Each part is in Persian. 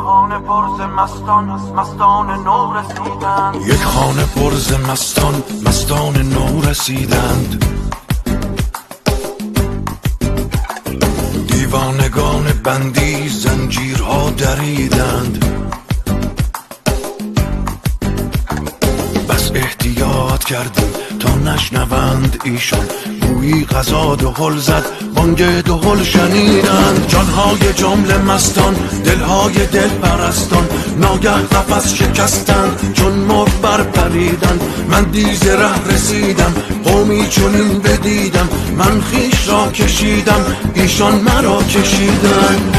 خانه پر ز مستان، مستان نو رسیدند. یک خانه پر ز مستان، مستان نو رسیدند. دیوانگان بندی زنجیرها دریدند. بس احتیاط کردیم تا نشنوند ایشان، گویی غذا دهل زد بانگ دهل شنیدند. جانهای جمله مستان، دلهای دل پرستان، ناگه قفس شکستند چون مرغ برپریدند. من دیز ره رسیدم، قومی چنین بدیدم، من خویش را کشیدم، ایشان مرا کشیدند.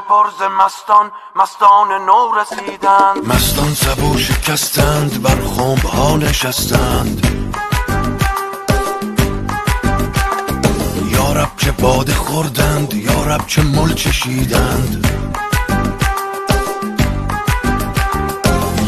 پر ز مستان، مستان نو رسیدند. مستان سبو شکستند، بر خنبها نشستند. یارب چه باده خوردند، یارب چه مل چشیدند.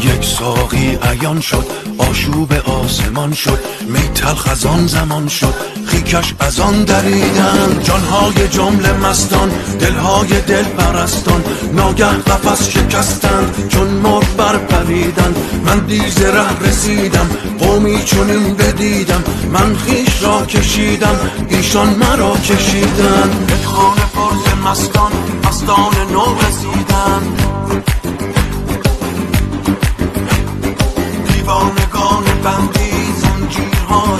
یک ساقی عیان شد، آشوب آسمان شد، می تلخ از آن زمان شد، خیکش از آن دریدند. جانهای جمله مستان، دلهای دل پرستان، ناگه قفس شکستند چون مرغ برپریدند. من دیز ره رسیدم، قومی چنین بدیدم، من خویش را کشیدم، ایشان مرا کشیدند. یک خانه پر ز مستان، مستان نو رسیدند. دیوانگان بندی زنجیرها